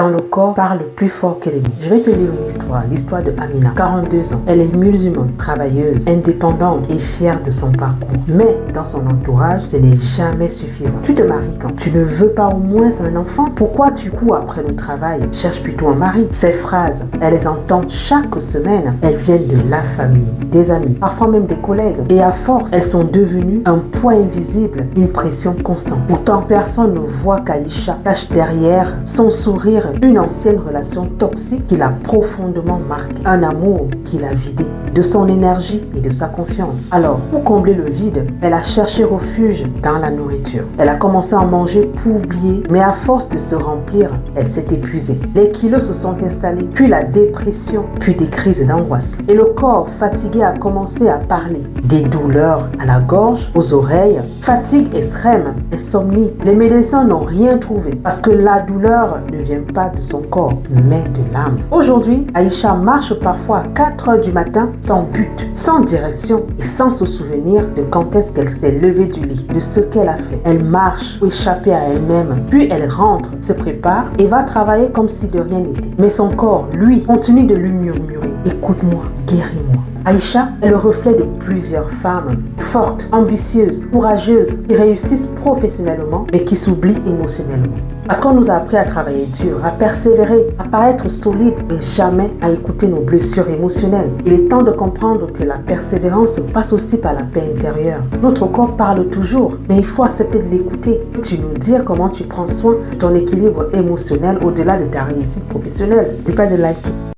quand le corps parle plus fort que les mots. Je vais te lire une histoire, l'histoire de Amina, 42 ans. Elle est musulmane, travailleuse, indépendante et fière de son parcours. Mais dans son entourage, ce n'est jamais suffisant. Tu te maries quand? Tu ne veux pas au moins un enfant? Pourquoi tu cours après le travail? Cherche plutôt un mari. Ces phrases, elle les entend chaque semaine. Elles viennent de la famille, des amis, parfois même des collègues. Et à force, elles sont devenues un poids invisible, une pression constante. Pourtant, personne ne voit qu'Aïcha cache derrière son sourire une ancienne relation toxique qui l'a profondément marquée. Un amour qui l'a vidé de son énergie et de sa confiance. Alors, pour combler le vide, elle a cherché refuge dans la nourriture. Elle a commencé à manger pour oublier, mais à force de se remplir, elle s'est épuisée. Les kilos se sont installés, puis la dépression, puis des crises d'angoisse. Et le corps fatigué a commencé à parler. Des douleurs à la gorge, aux oreilles, fatigue extrême, insomnie. Les médecins n'ont rien trouvé parce que la douleur ne vient pas de son corps, mais de l'âme. Aujourd'hui, Aïcha marche parfois à 4 heures du matin sans but, sans direction et sans se souvenir de quand est-ce qu'elle s'est levée du lit, de ce qu'elle a fait. Elle marche pour échapper à elle-même, puis elle rentre, se prépare et va travailler comme si de rien n'était. Mais son corps, lui, continue de lui murmurer: écoute-moi, guéris-moi. Aïcha est le reflet de plusieurs femmes fortes, ambitieuses, courageuses, qui réussissent professionnellement mais qui s'oublient émotionnellement. Parce qu'on nous a appris à travailler dur, à persévérer, à paraître solide et jamais à écouter nos blessures émotionnelles. Il est temps de comprendre que la persévérance passe aussi par la paix intérieure. Notre corps parle toujours, mais il faut accepter de l'écouter. Tu nous dire comment tu prends soin de ton équilibre émotionnel au-delà de ta réussite professionnelle. N'oublie pas de liker.